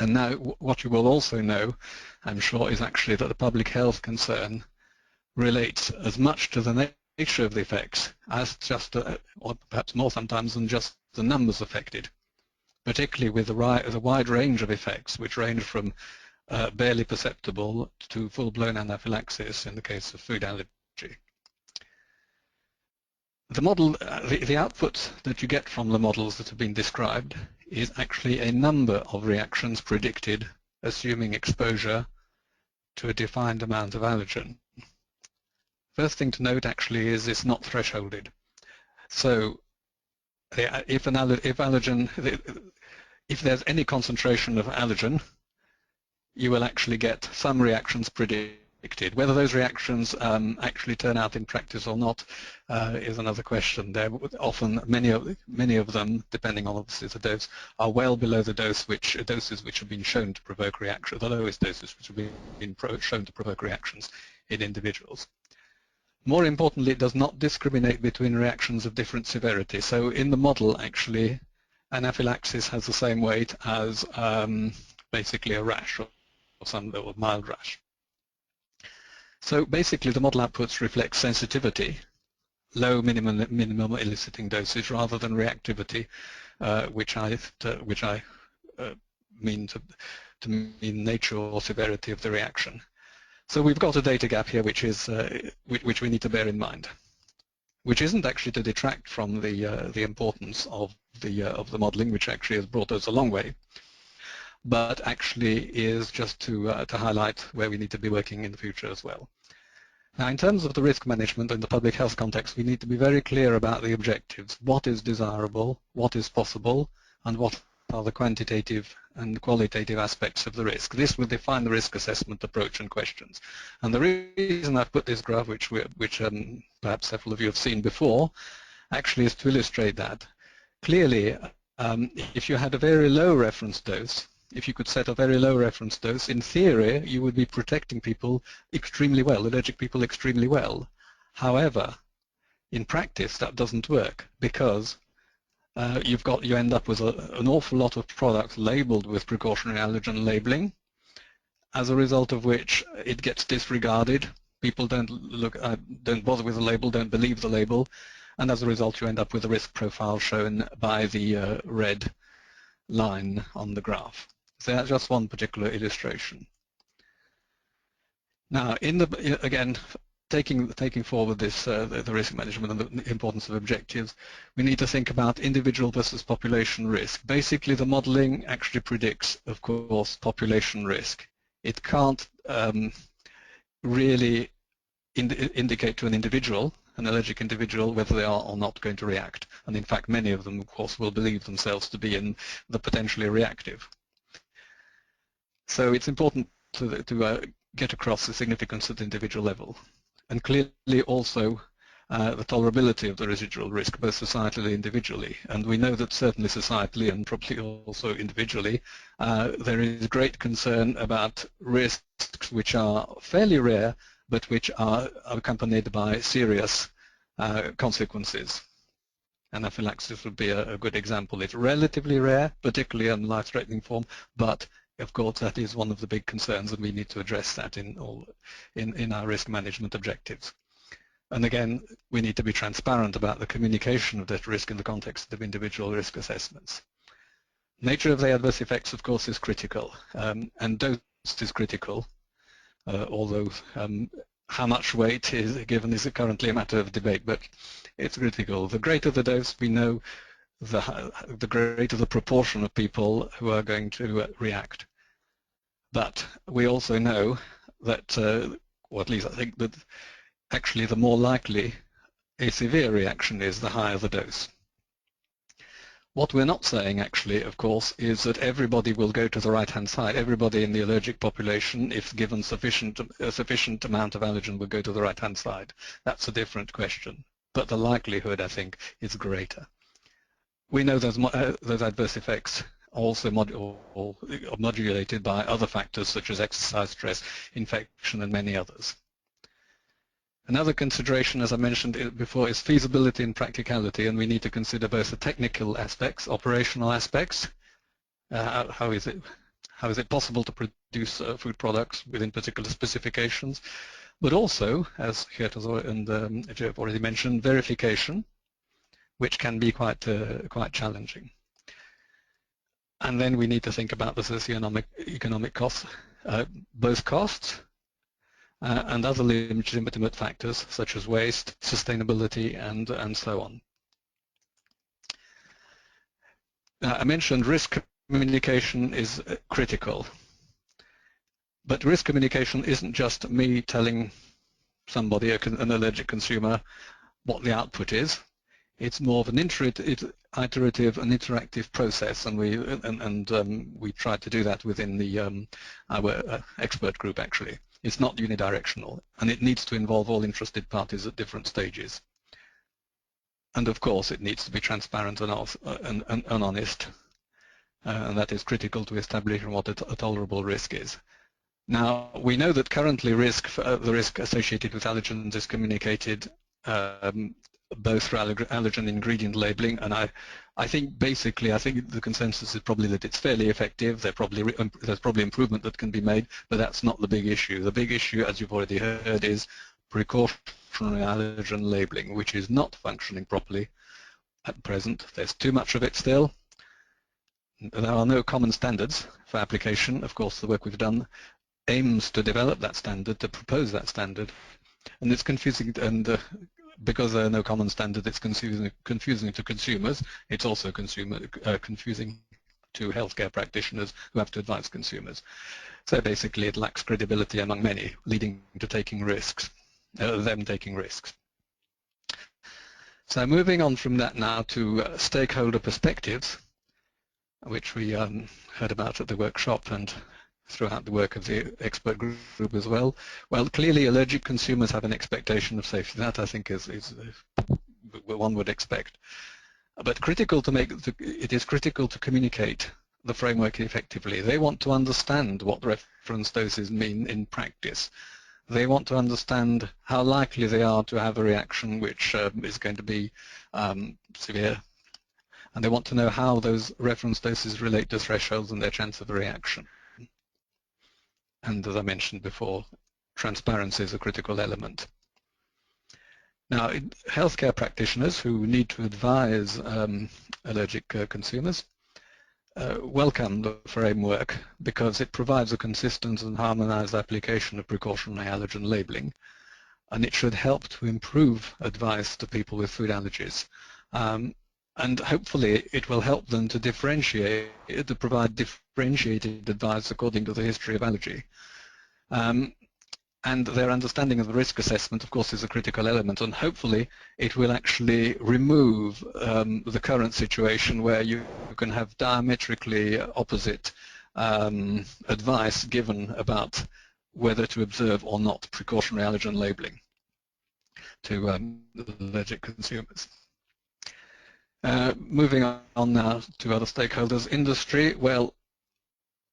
And now what you will also know, I'm sure, is actually that the public health concern relates as much to the nature of the effects as just, or perhaps more sometimes than just the numbers affected, particularly with the wide range of effects which range from barely perceptible to full-blown anaphylaxis in the case of food allergy. The model, the output that you get from the models that have been described is actually a number of reactions predicted, assuming exposure to a defined amount of allergen. First thing to note actually is it's not thresholded. So if there's any concentration of allergen, you will actually get some reactions predicted. Whether those reactions actually turn out in practice or not is another question. There often many of them, depending on obviously the dose, are well below the doses which have been shown to provoke reactions, the lowest doses which have been shown to provoke reactions in individuals. More importantly, it does not discriminate between reactions of different severity. So in the model, actually, anaphylaxis has the same weight as basically a rash or some mild rash. So basically, the model outputs reflect sensitivity, low minimum eliciting dosage, rather than reactivity, which I mean to mean nature or severity of the reaction. So we've got a data gap here, which we need to bear in mind, which isn't actually to detract from the importance of the modelling, which actually has brought us a long way, but actually is just to highlight where we need to be working in the future as well. Now, in terms of the risk management in the public health context, we need to be very clear about the objectives. What is desirable, what is possible, and what are the quantitative and qualitative aspects of the risk. This will define the risk assessment approach and questions. And the reason I've put this graph, which perhaps several of you have seen before, actually is to illustrate that. Clearly, if you had a very low reference dose, if you could set a very low reference dose, in theory, you would be protecting people extremely well, allergic people extremely well. However, in practice, that doesn't work because you end up with an awful lot of products labeled with precautionary allergen labeling, as a result of which it gets disregarded. People don't bother with the label, don't believe the label, and as a result, you end up with a risk profile shown by the red line on the graph. So that's just one particular illustration. Now, again, taking forward this the risk management and the importance of objectives, we need to think about individual versus population risk. Basically, the modeling actually predicts, of course, population risk. It can't really indicate to an individual an allergic individual whether they are or not going to react. And in fact, many of them, of course, will believe themselves to be in the potentially reactive. So it's important to get across the significance at the individual level. And clearly also the tolerability of the residual risk, both societally and individually. And we know that certainly societally and probably also individually, there is great concern about risks which are fairly rare, but which are accompanied by serious consequences. Anaphylaxis would be a good example. It's relatively rare, particularly in life-threatening form, but of course that is one of the big concerns, and we need to address that in our risk management objectives. And again, we need to be transparent about the communication of that risk in the context of individual risk assessments. Nature of the adverse effects, of course, is critical, and dose is critical, although how much weight is given is currently a matter of debate, but it's critical. The greater the dose, we know the greater the proportion of people who are going to react. But we also know that, or at least I think that actually the more likely a severe reaction is, the higher the dose. What we're not saying actually, of course, is that everybody will go to the right-hand side. Everybody in the allergic population, if given a sufficient amount of allergen, will go to the right-hand side. That's a different question. But the likelihood, I think, is greater. We know those adverse effects are also modulated by other factors such as exercise, stress, infection, and many others. Another consideration, as I mentioned before, is feasibility and practicality, and we need to consider both the technical aspects, operational aspects. How is it possible to produce food products within particular specifications, but also, as Geert and Jeff already mentioned, verification, which can be quite challenging. And then we need to think about the socio-economic costs, both costs and other legitimate factors such as waste, sustainability, and so on. I mentioned risk communication is critical, but risk communication isn't just me telling somebody, an allergic consumer, what the output is. It's more of an iterative and interactive process, and we try to do that within our expert group. Actually, it's not unidirectional, and it needs to involve all interested parties at different stages. And of course, it needs to be transparent and honest, and that is critical to establishing what a tolerable risk is. Now, we know that currently the risk associated with allergens is communicated both through allergen ingredient labeling, and I think the consensus is probably that it's fairly effective. There's probably improvement that can be made, but that's not the big issue. The big issue, as you've already heard, is precautionary allergen labeling, which is not functioning properly at present. There's too much of it still. There are no common standards for application. Of course, the work we've done aims to develop that standard, to propose that standard, and it's confusing, and because there are no common standards, it's confusing to consumers. It's also confusing to healthcare practitioners who have to advise consumers. So basically, it lacks credibility among many, leading to taking risks, them taking risks. So moving on from that now to stakeholder perspectives, which we heard about at the workshop and throughout the work of the expert group as well. Well, clearly allergic consumers have an expectation of safety. That, I think, is what one would expect. But it is critical to communicate the framework effectively. They want to understand what reference doses mean in practice. They want to understand how likely they are to have a reaction which is going to be severe. And they want to know how those reference doses relate to thresholds and their chance of a reaction. And as I mentioned before, transparency is a critical element. Now, healthcare practitioners who need to advise allergic consumers welcome the framework because it provides a consistent and harmonized application of precautionary allergen labeling, and it should help to improve advice to people with food allergies. And hopefully it will help them to provide differentiated advice according to the history of allergy. And their understanding of the risk assessment, of course, is a critical element, and hopefully it will actually remove the current situation where you can have diametrically opposite advice given about whether to observe or not precautionary allergen labeling to allergic consumers. Moving on now to other stakeholders. Industry, well,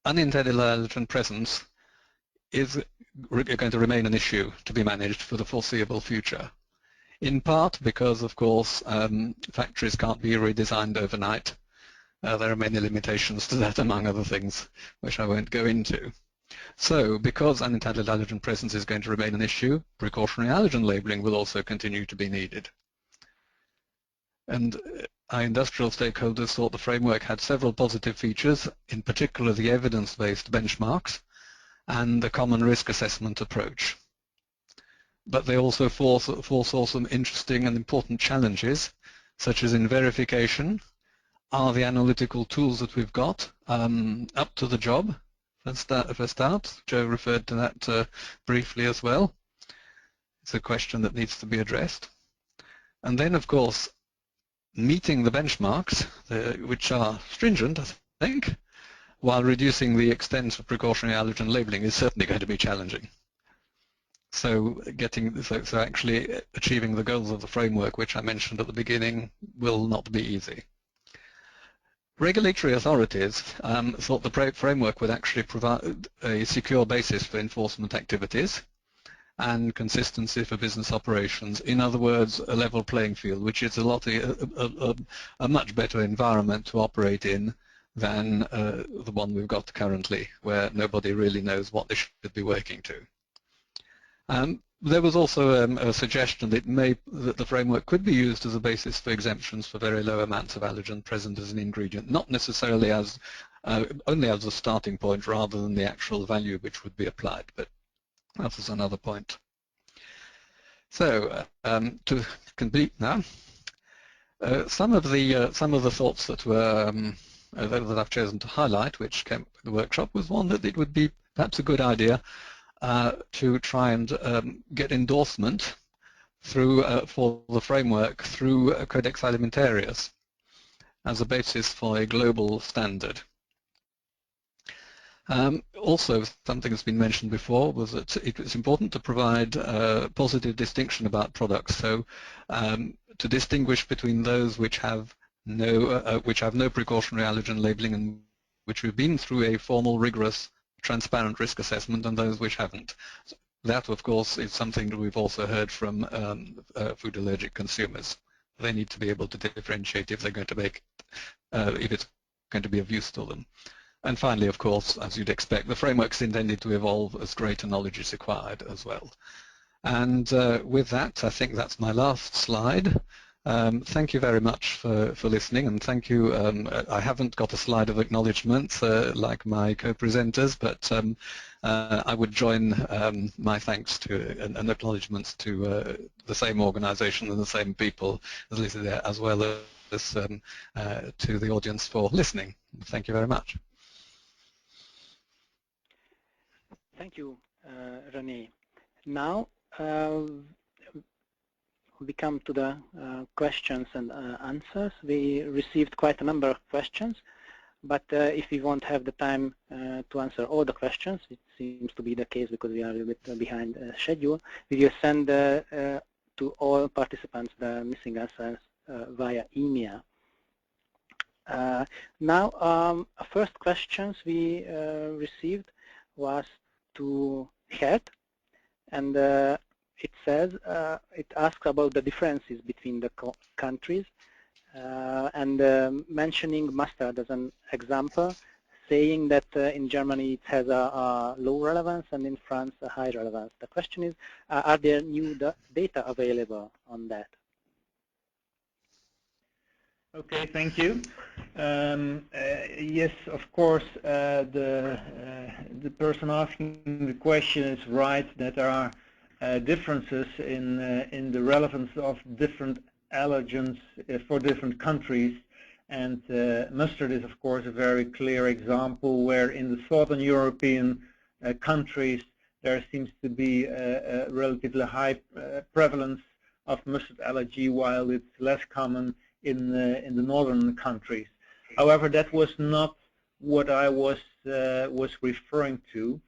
unintended allergen presence is going to remain an issue to be managed for the foreseeable future, in part because, of course, factories can't be redesigned overnight. There are many limitations to that, among other things, which I won't go into. So, because unintended allergen presence is going to remain an issue, precautionary allergen labeling will also continue to be needed. And our industrial stakeholders thought the framework had several positive features, in particular the evidence-based benchmarks and the common risk assessment approach. But they also foresaw some interesting and important challenges, such as in verification. Are the analytical tools that we've got up to the job? For start, Joe referred to that briefly as well. It's a question that needs to be addressed. And then, of course, meeting the benchmarks, which are stringent, I think, while reducing the extent of precautionary allergen labeling is certainly going to be challenging. So actually achieving the goals of the framework, which I mentioned at the beginning, will not be easy. Regulatory authorities thought the framework would actually provide a secure basis for enforcement activities and consistency for business operations. In other words, a level playing field, which is a much better environment to operate in than the one we've got currently, where nobody really knows what they should be working to. There was also a suggestion that the framework could be used as a basis for exemptions for very low amounts of allergen present as an ingredient, not necessarily as only as a starting point rather than the actual value which would be applied, but that is another point. So to complete now, some of the thoughts that were that I've chosen to highlight, which came up in the workshop, was one that it would be perhaps a good idea to try and get endorsement through for the framework through Codex Alimentarius as a basis for a global standard. Also, something that's been mentioned before was that it was important to provide positive distinction about products. So, to distinguish between those which have no precautionary allergen labeling and which have been through a formal, rigorous, transparent risk assessment, and those which haven't. So that, of course, is something that we've also heard from food allergic consumers. They need to be able to differentiate if they're going to make, if it's going to be of use to them. And finally, of course, as you'd expect, the framework's intended to evolve as greater knowledge is acquired as well. And with that, I think that's my last slide. Thank you very much for listening, and thank you. I haven't got a slide of acknowledgements like my co-presenters, but I would join my thanks to and acknowledgements to the same organisation and the same people as listed there, as well as to the audience for listening. Thank you very much. Thank you, René. Now we come to the questions and answers. We received quite a number of questions, but if we won't have the time to answer all the questions, it seems to be the case because we are a little bit behind schedule, we will send to all participants the missing answers via email. Now, first questions we received was to Geert, and it says, it asks about the differences between the countries and mentioning mustard as an example, saying that in Germany it has a low relevance and in France a high relevance. The question is, are there new data available on that? Okay, thank you. Yes, of course, the person asking the question is right that there are differences in the relevance of different allergens for different countries, and mustard is of course a very clear example where in the southern European countries there seems to be a relatively high prevalence of mustard allergy, while it's less common in the northern countries. However, that was not what I was referring to.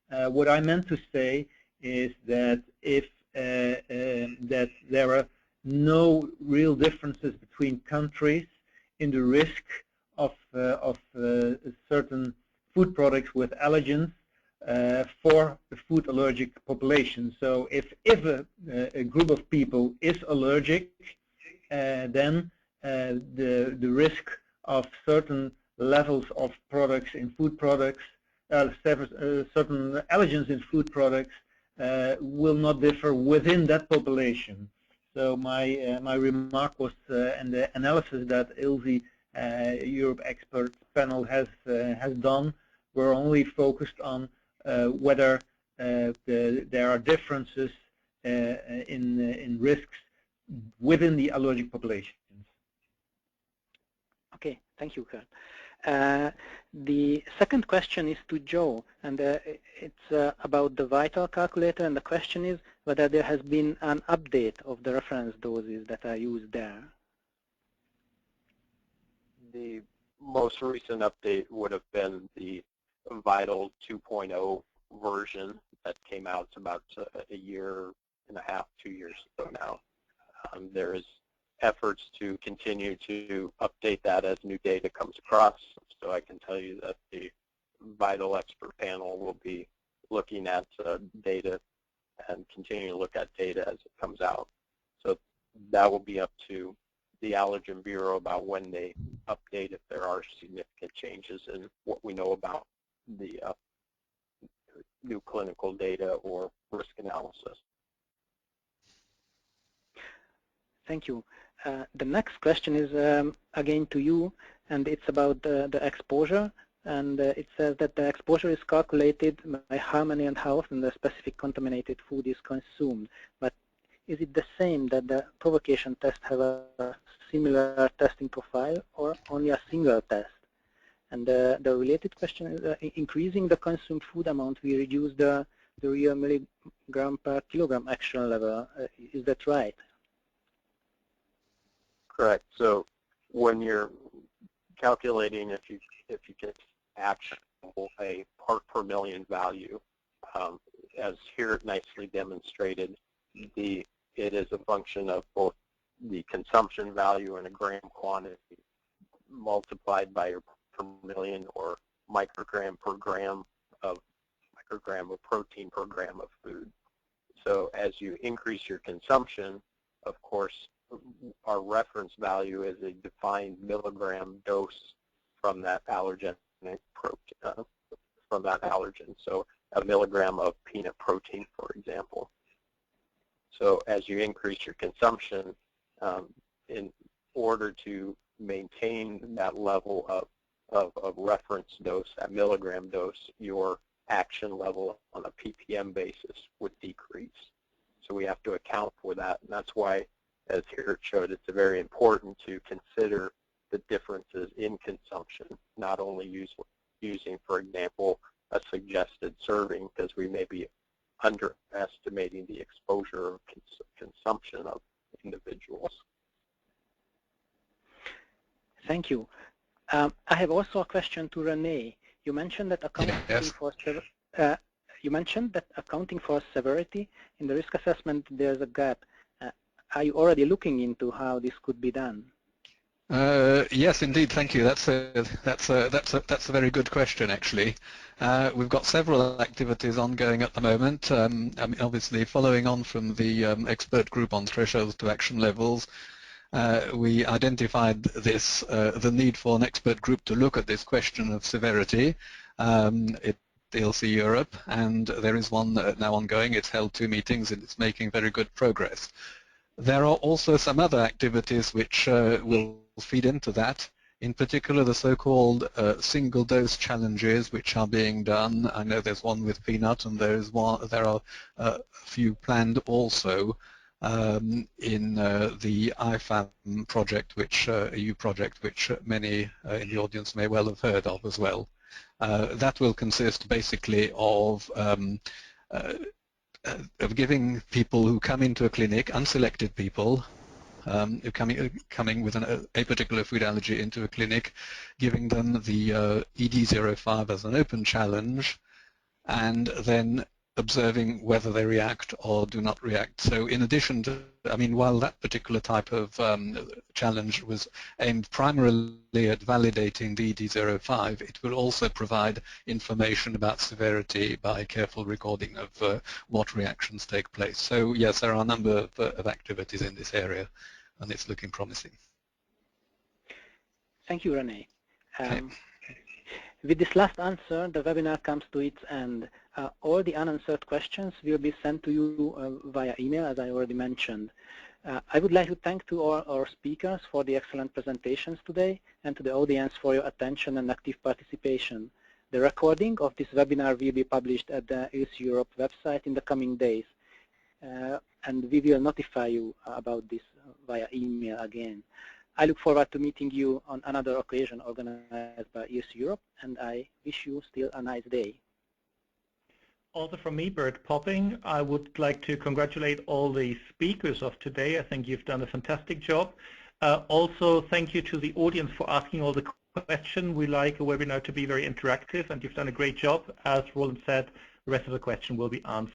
What I meant to say is that if that there are no real differences between countries in the risk of certain food products with allergens for the food allergic population. So if a group of people is allergic, then the risk of certain levels of products in food products, certain allergens in food products will not differ within that population. So my remark was, and the analysis that ILSI Europe expert panel has done, were only focused on whether there are differences in risks within the allergic populations. Okay, thank you, Geert. The second question is to Joe, and it's about the vital calculator, and the question is whether there has been an update of the reference doses that are used there. The most recent update would have been the Vital 2.0 version that came out about a year and a half, 2 years ago now. There is efforts to continue to update that as new data comes across. So I can tell you that the Vital expert panel will be looking at data and continue to look at data as it comes out. So that will be up to the Allergen Bureau about when they update if there are significant changes in what we know about the new clinical data or risk analysis. Thank you. The next question is again to you, and it's about the exposure. And it says that the exposure is calculated by how many and how often the specific contaminated food is consumed. But is it the same that the provocation tests have a similar testing profile, or only a single test? And the related question is, increasing the consumed food amount, we reduce the real milligram per kilogram action level. Is that right? Correct. So when you're calculating if you get actionable a part per million value, as here nicely demonstrated, it is a function of both the consumption value and a gram quantity multiplied by your per million or microgram per gram of protein per gram of food. So as you increase your consumption, of course, our reference value is a defined milligram dose from that allergen So a milligram of peanut protein, for example. So as you increase your consumption, in order to maintain that level of reference dose, that milligram dose, your action level on a ppm basis would decrease. So we have to account for that, and that's why, as Geert showed, it's very important to consider the differences in consumption, not only using, for example, a suggested serving, because we may be underestimating the exposure of consumption of individuals. Thank you. I have also a question to René. You mentioned that accounting for severity in the risk assessment, there's a gap. Are you already looking into how this could be done? Yes, indeed. Thank you. That's a very good question, actually. We've got several activities ongoing at the moment. I mean, obviously, following on from the expert group on thresholds to action levels, we identified the need for an expert group to look at this question of severity at ILSI Europe, and there is one now ongoing. It's held 2 meetings and it's making very good progress. There are also some other activities which will feed into that, in particular the so-called single-dose challenges which are being done. I know there's one with peanut, and there are a few planned also in the IFAM project, which EU project, which many in the audience may well have heard of as well. That will consist basically of of giving people who come into a clinic, unselected people, who coming with a particular food allergy into a clinic, giving them the ED05 as an open challenge, and then observing whether they react or do not react. So in addition to, I mean, while that particular type of challenge was aimed primarily at validating the ED05, it will also provide information about severity by careful recording of what reactions take place. So yes, there are a number of activities in this area, and it's looking promising. Thank you, René. Okay. With this last answer, the webinar comes to its end. All the unanswered questions will be sent to you via email, as I already mentioned. I would like to thank to all our speakers for the excellent presentations today, and to the audience for your attention and active participation. The recording of this webinar will be published at the ILSI Europe website in the coming days, and we will notify you about this via email again. I look forward to meeting you on another occasion organized by ILSI Europe, and I wish you still a nice day. Also from me, Bert Popping, I would like to congratulate all the speakers of today. I think you've done a fantastic job. Also, thank you to the audience for asking all the questions. We like a webinar to be very interactive, and you've done a great job. As Roland said, the rest of the question will be answered